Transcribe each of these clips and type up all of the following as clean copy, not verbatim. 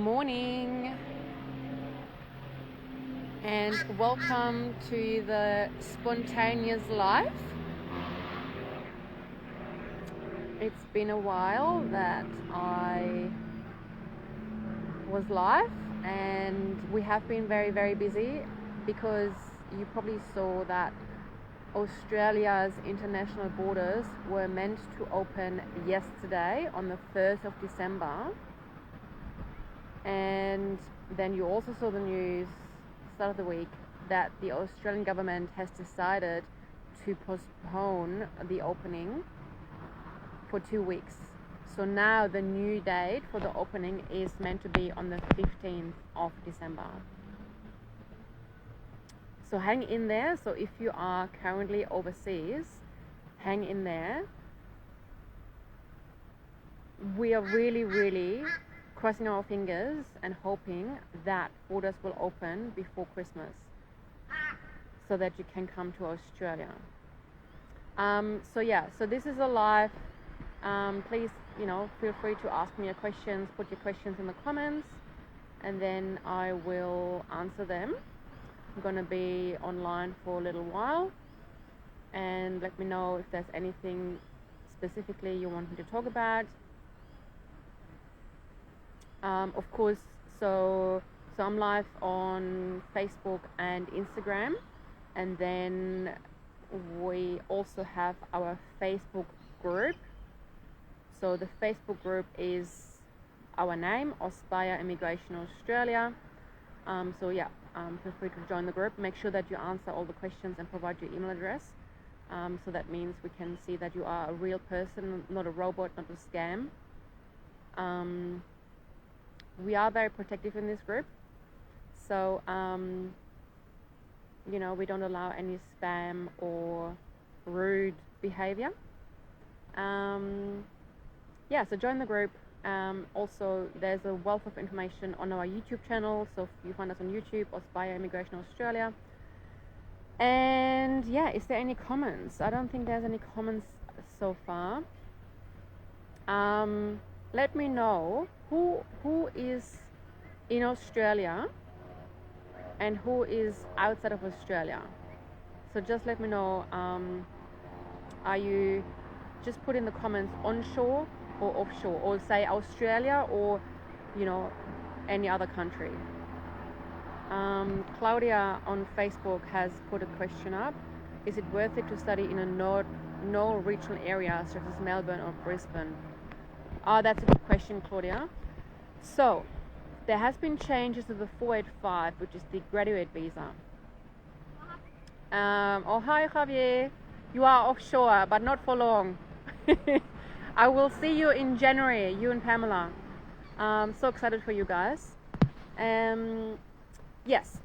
morning and welcome to the spontaneous life. It's been a while that I was live and we have been very busy because you probably saw that Australia's international borders were meant to open yesterday on the 1st of December. And then you also saw the news, start of the week, that the Australian government has decided to postpone the opening for 2 weeks. So now the new date for the opening is meant to be on the 15th of December. So hang in there. So if you are currently overseas, hang in there. We are really crossing our fingers and hoping that borders will open before Christmas so that you can come to Australia. So this is a live. Please, feel free to ask me your questions, put your questions in the comments, and then I will answer them. I'm going to be online for a little while, and let me know if there's anything specifically you want me to talk about. Of course, so I'm live on Facebook and Instagram, and then we also have our Facebook group. So the Facebook group is our name, Auspire Immigration Australia. Feel free to join the group. Make sure that you answer all the questions and provide your email address. So that means we can see that you are a real person, not a robot, not a scam. We are very protective in this group, so we don't allow any spam or rude behavior. So join the group. Also, there's a wealth of information on our YouTube channel, so if you find us on YouTube, Auspire Immigration Australia. And is there any comments? I don't think there's any comments so far. Let me know who is in Australia and who is outside of Australia. So just let me know, are you, just put in the comments onshore or offshore, or say Australia or any other country. Claudia on Facebook has put a question up. Is it worth it to study in a no regional area such as Melbourne or Brisbane? That's a good question, Claudia. So, there has been changes to the 485, which is the graduate visa. Hi Javier, you are offshore, but not for long. I will see you in January, you and Pamela. So excited for you guys.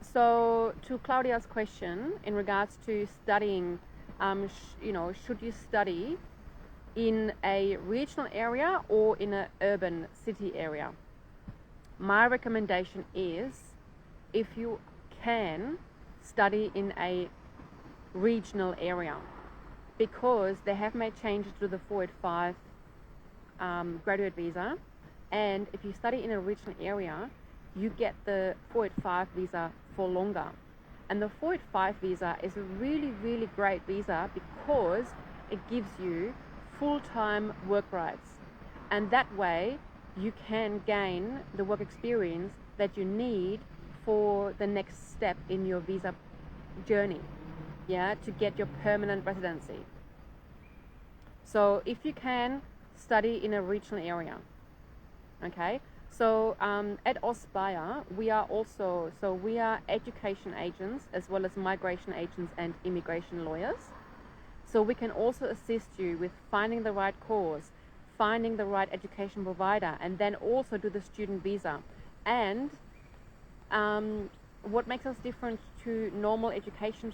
So to Claudia's question in regards to studying, should you study in a regional area or in an urban city area? My recommendation is, if you can, study in a regional area, because they have made changes to the 485 graduate visa, and if you study in a regional area, you get the 485 visa for longer. And the 485 visa is a really great visa because it gives you full-time work rights, and that way you can gain the work experience that you need for the next step in your visa journey, to get your permanent residency. So if you can, study in a regional area. Okay, so at Auspire we are education agents as well as migration agents and immigration lawyers. So we can also assist you with finding the right course, finding the right education provider, and then also do the student visa. And what makes us different to normal education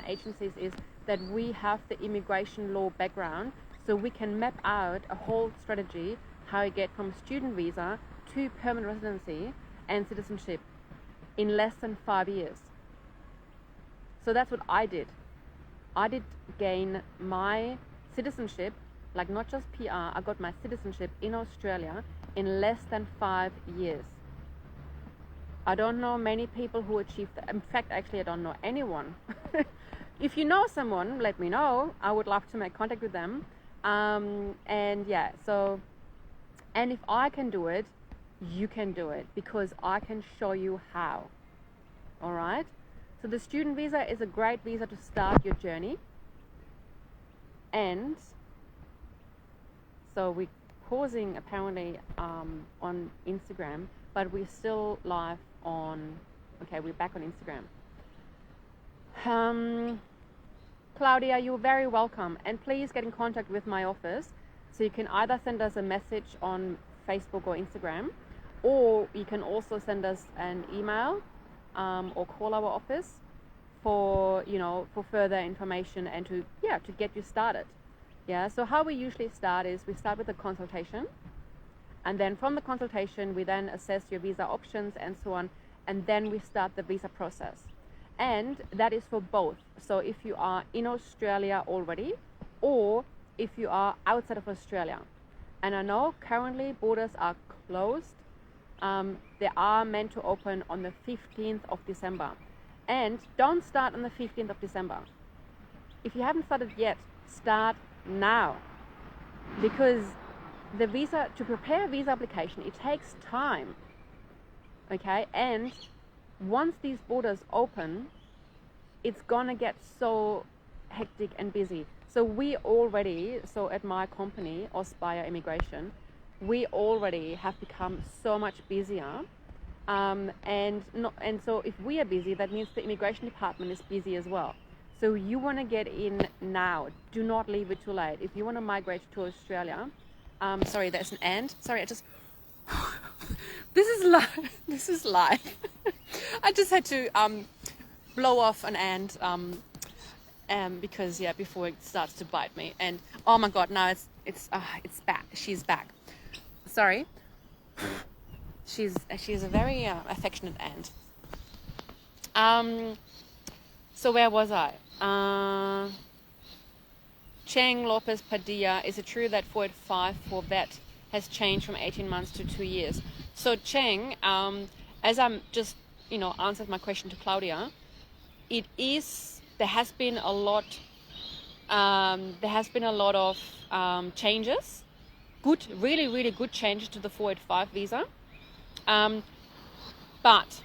agencies is that we have the immigration law background, so we can map out a whole strategy how you get from student visa to permanent residency and citizenship in less than 5 years. So that's what I did. I did gain my citizenship, like not just PR, I got my citizenship in Australia in less than 5 years. I don't know many people who achieve that. In fact, actually, I don't know anyone. If you know someone, let me know. I would love to make contact with them. And yeah, so, and if I can do it, you can do it, because I can show you how. All right. So the student visa is a great visa to start your journey. And so we're pausing apparently on Instagram, but we're still live on, okay, we're back on Instagram. Claudia, you're very welcome, and please get in contact with my office. So you can either send us a message on Facebook or Instagram, or you can also send us an email or call our office for, you know, for further information and to get you started. Yeah, so how we usually start is we start with a consultation, and then from the consultation we then assess your visa options and so on, and then we start the visa process. And that is for both. So if you are in Australia already, or if you are outside of Australia. And I know currently borders are closed. They are meant to open on the 15th of December. And don't start on the 15th of December. If you haven't started yet, start now. Because the visa, to prepare a visa application, it takes time. Okay, and once these borders open, it's gonna get so hectic and busy. So we already, so at my company, Auspire Immigration, we already have become so much busier. And so if we are busy, that means the immigration department is busy as well. So you want to get in now. Do not leave it too late. If you want to migrate to Australia, sorry, there's an and. Sorry, I just. This is live. This is live. I just had to blow off an and because before it starts to bite me. And oh my God, now it's back. She's back. Sorry. She's a very affectionate ant. So where was I? Cheng Lopez Padilla, is it true that 485 for vet has changed from 18 months to 2 years? So Cheng, as I'm just, answered my question to Claudia, there has been a lot of changes, really, really good changes to the 485 visa. But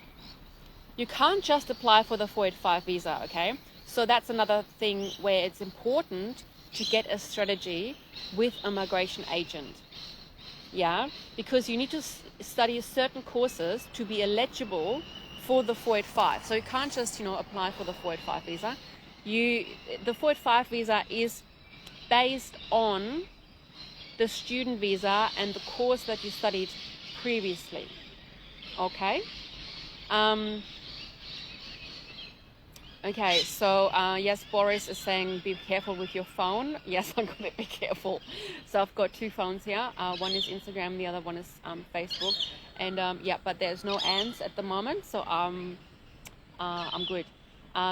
you can't just apply for the 485 visa, okay? So that's another thing where it's important to get a strategy with a migration agent. Yeah, because you need to study certain courses to be eligible for the 485. So you can't just, apply for the 485 visa. The 485 visa is based on the student visa and the course that you studied previously. Okay. Okay, so yes, Boris is saying be careful with your phone. Yes, I'm going to be careful. So I've got two phones here. One is Instagram, the other one is Facebook. And but there's no ands at the moment, so I'm good.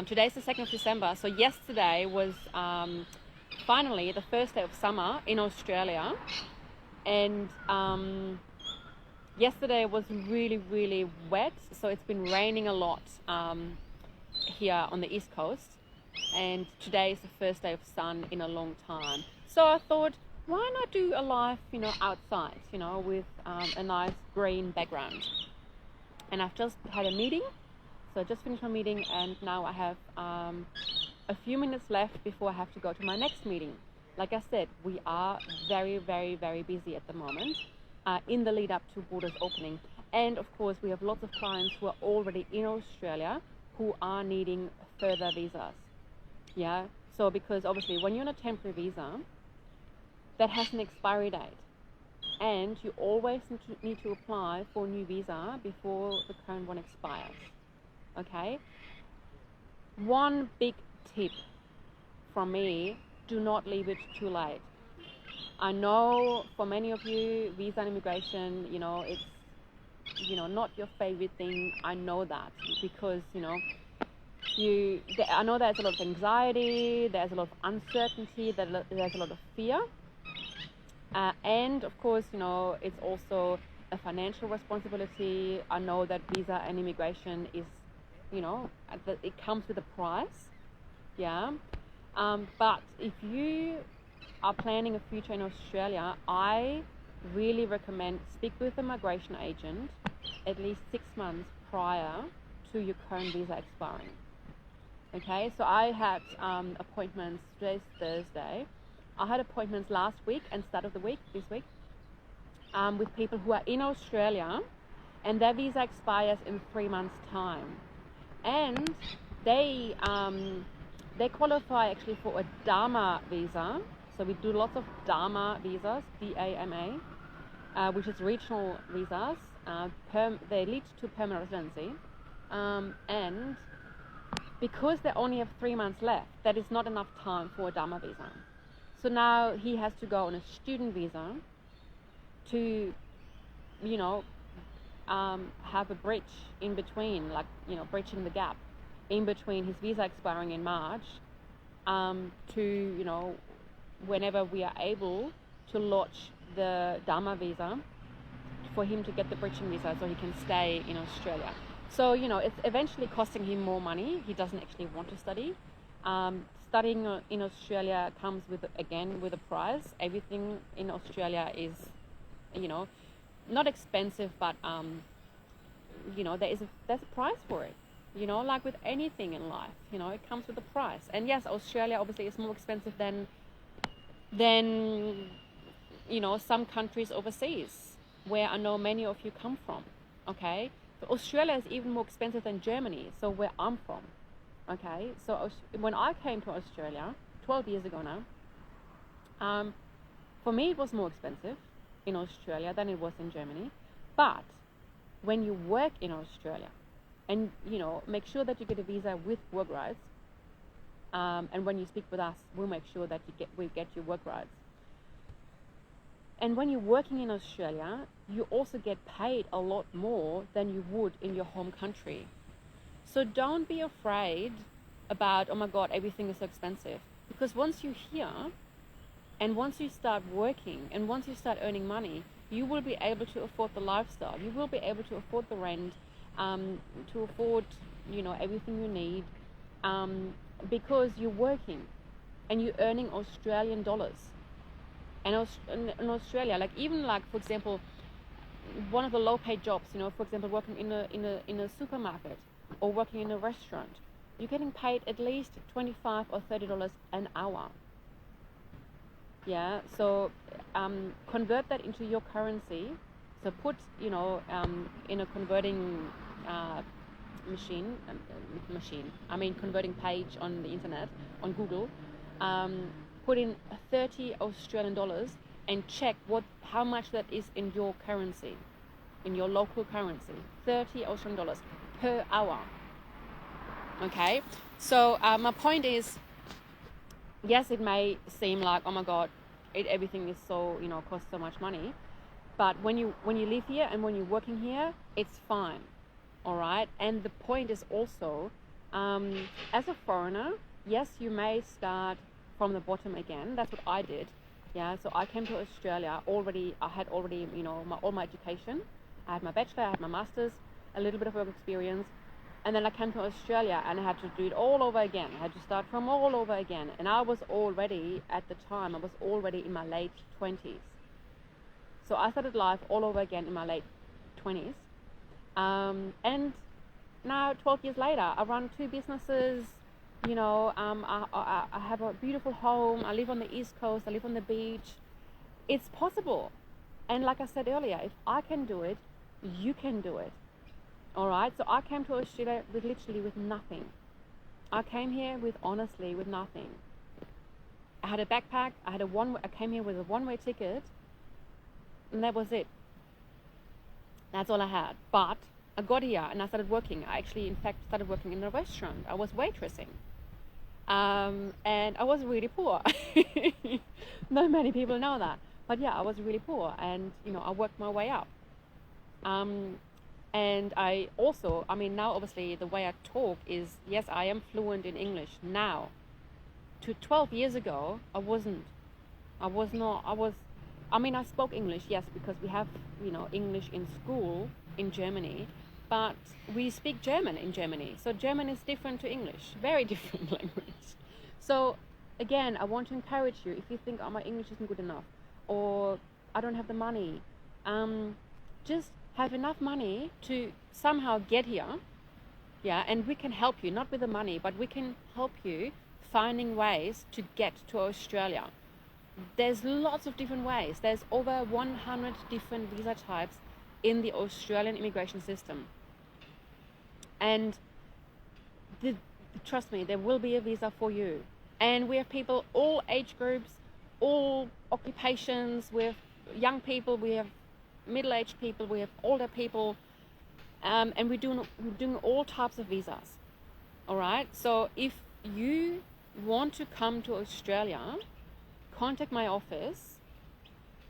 Today's the 2nd of December, so yesterday was finally the first day of summer in Australia. And yesterday was really, really wet, so it's been raining a lot here on the East Coast, and today is the first day of sun in a long time. So I thought, why not do a live, outside, with a nice green background. And I've just had a meeting, so I just finished my meeting, and now I have a few minutes left before I have to go to my next meeting. Like I said, we are very, very, very busy at the moment in the lead up to borders opening. And of course, we have lots of clients who are already in Australia who are needing further visas. Yeah, so because obviously when you're on a temporary visa, that has an expiry date, and you always need to apply for a new visa before the current one expires. Okay? One big tip from me, do not leave it too late. I know for many of you, visa and immigration, it's not your favorite thing. I know that because, I know there's a lot of anxiety, there's a lot of uncertainty, there's a lot of fear. And of course, it's also a financial responsibility. I know that visa and immigration is, it comes with a price. Yeah. But if you are planning a future in Australia, I really recommend speak with a migration agent at least 6 months prior to your current visa expiring. Okay, so I had appointments, today's Thursday. I had appointments last week and start of the week, this week, with people who are in Australia and their visa expires in 3 months' time. And they qualify actually for a DAMA visa. So we do lots of DAMA visas, DAMA, which is regional visas. They lead to permanent residency. And because they only have 3 months left, that is not enough time for a DAMA visa. So now he has to go on a student visa to, have a bridge in between, bridging the gap in between his visa expiring in March to, whenever we are able to launch the DAMA visa for him to get the bridging visa so he can stay in Australia. So, it's eventually costing him more money. He doesn't actually want to study. Studying in Australia comes with a price. Everything in Australia is, not expensive, but, there's a price for it. Like with anything in life, it comes with a price. And yes, Australia obviously is more expensive than some countries overseas where I know many of you come from. Okay, so Australia is even more expensive than Germany, so where I'm from. Okay, so when I came to Australia 12 years ago now, for me it was more expensive in Australia than it was in Germany. But when you work in Australia and make sure that you get a visa with work rights, and when you speak with us, we'll make sure that we get your work rights. And when you're working in Australia, you also get paid a lot more than you would in your home country. So don't be afraid about, oh my God, everything is so expensive. Because once you're here, and once you start working, and once you start earning money, you will be able to afford the lifestyle. You will be able to afford the rent, to afford, everything you need, because you're working, and you're earning Australian dollars. And in Australia, for example, one of the low-paid jobs, for example, working in a supermarket or working in a restaurant, you're getting paid at least $25 or $30 an hour. Yeah, so convert that into your currency. So put, in a converting converting page on the internet, on Google. Put in 30 Australian dollars and check how much that is in your currency, in your local currency. 30 Australian dollars per hour. Okay, so my point is, yes, it may seem like, oh my God, everything is so, costs so much money, but when you live here and when you're working here, it's fine. All right, and the point is also, as a foreigner, yes, you may start from the bottom again. That's what I did. Yeah, so I came to Australia I had already, all my education. I had my bachelor, I had my master's, a little bit of work experience, and then I came to Australia and I had to do it all over again. I had to start from all over again, and I was already, at the time, in my late 20s. So I started life all over again in my late 20s, and now 12 years later, I run 2 businesses. I have a beautiful home. I live on the East Coast. I live on the beach. It's possible. And like I said earlier, if I can do it, you can do it. All right. So I came to Australia with nothing. I came here with nothing. I had a backpack. I came here with a one-way ticket, and that was it. That's all I had. But I got here and I started working. I actually, in fact, started working in a restaurant. I was waitressing. And I was really poor. Not many people know that. But yeah, I was really poor. And, I worked my way up. And I also, now obviously the way I talk is, yes, I am fluent in English now. To 12 years ago, I wasn't. I was not. I mean, I spoke English, yes, because we have, English in school in Germany, but we speak German in Germany. So German is different to English, very different language. So again, I want to encourage you, if you think, oh, my English isn't good enough, or I don't have the money, just have enough money to somehow get here. Yeah, and we can help you, not with the money, but we can help you finding ways to get to Australia. There's lots of different ways. There's over 100 different visa types in the Australian immigration system. And trust me, there will be a visa for you. And we have people, all age groups, all occupations. We have young people, we have middle-aged people, we have older people, and we're doing all types of visas. All right. So if you want to come to Australia, contact my office,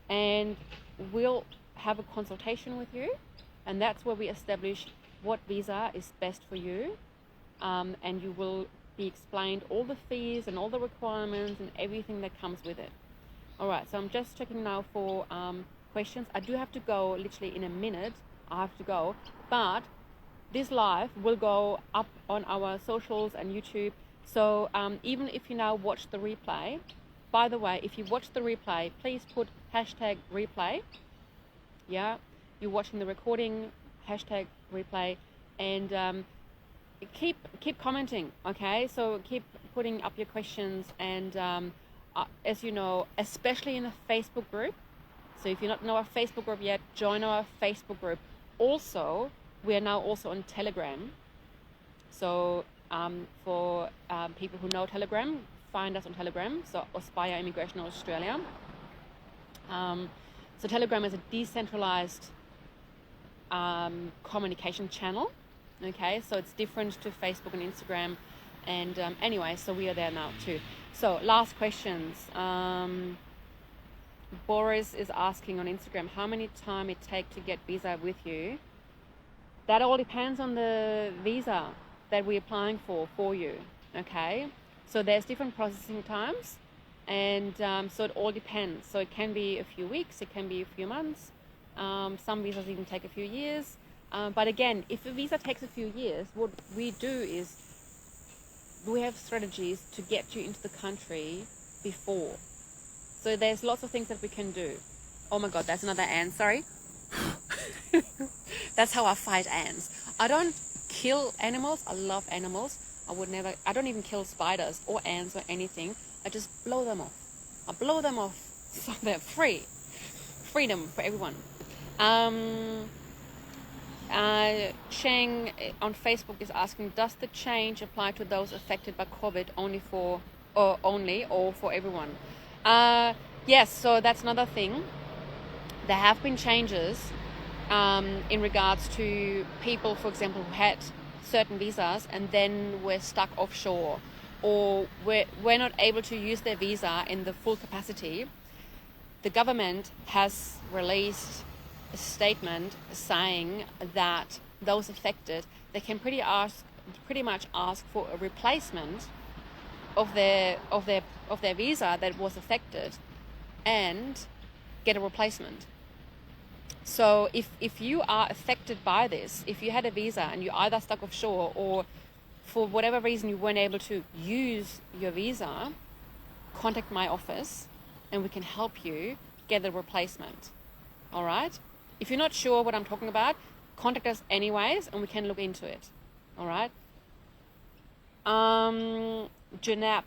and we'll have a consultation with you, and that's where we establish what visa is best for you, and you will be explained all the fees and all the requirements and everything that comes with it. All right, so I'm just checking now for questions. I do have to go literally in a minute. I have to go, but this live will go up on our socials and YouTube. So even if you now watch the replay, by the way, if you watch the replay, please put #replay. Yeah, you're watching the recording, #replay, and keep commenting. Okay, so keep putting up your questions, and as you know, especially in the Facebook group. So if you don't know our Facebook group yet, join our Facebook group. Also, we are now also on Telegram. So for people who know Telegram, find us on Telegram. So Auspire Immigration Australia. So Telegram is a decentralized communication channel. Okay, so it's different to Facebook and Instagram. And anyway, so we are there now too. So last questions. Boris is asking on Instagram, how many time it take to get visa with you? That all depends on the visa that we're applying for you. Okay, so there's different processing times, and so it all depends. So it can be a few weeks, it can be a few months. Some visas even take a few years. But again, if a visa takes a few years, what we do is we have strategies to get you into the country before. So there's lots of things that we can do. Oh my God, that's another ant, sorry. That's how I fight ants. I don't kill animals. I love animals. I don't even kill spiders or ants or anything. I just blow them off. I blow them off so they're free. Freedom for everyone. Cheng on Facebook is asking, does the change apply to those affected by COVID or for everyone? Yes, so that's another thing. There have been changes in regards to people, for example, who had certain visas and then were stuck offshore, or were not able to use their visa in the full capacity. The government has released a statement saying that those affected, they can pretty much ask for a replacement of their visa that was affected and get a replacement. So if you are affected by this, if you had a visa and you're either stuck offshore or for whatever reason you weren't able to use your visa, contact my office and we can help you get a replacement. All right? If you're not sure what I'm talking about, contact us anyways and we can look into it. All right? Janab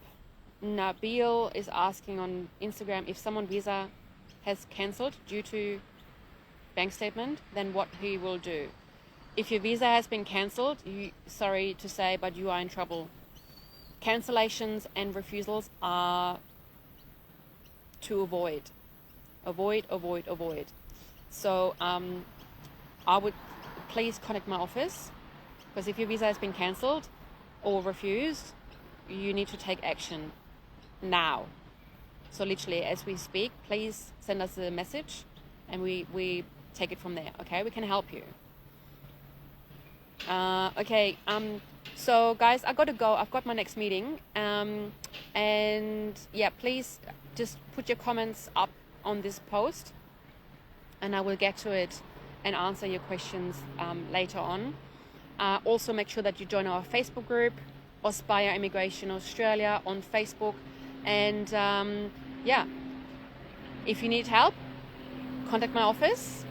Nabil is asking on Instagram, if someone's visa has cancelled due to bank statement, then what he will do. If your visa has been cancelled, sorry to say, but you are in trouble. Cancellations and refusals are to avoid. So I would please contact my office, because if your visa has been cancelled or refused, you need to take action now. So literally as we speak, please send us a message and we take it from there. Okay, we can help you. Okay, so guys, I gotta go. I've got my next meeting. And yeah, please just put your comments up on this post, and I will get to it and answer your questions later on. Also, make sure that you join our Facebook group, Auspire Immigration Australia, on Facebook. And yeah, if you need help, contact my office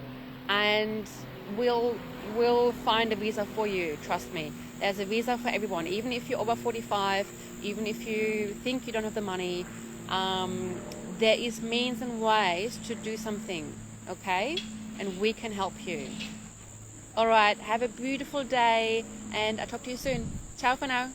and we'll find a visa for you. Trust me, there's a visa for everyone. Even if you're over 45, even if you think you don't have the money, there is means and ways to do something, okay? And we can help you. All right, have a beautiful day, and I'll talk to you soon. Ciao for now.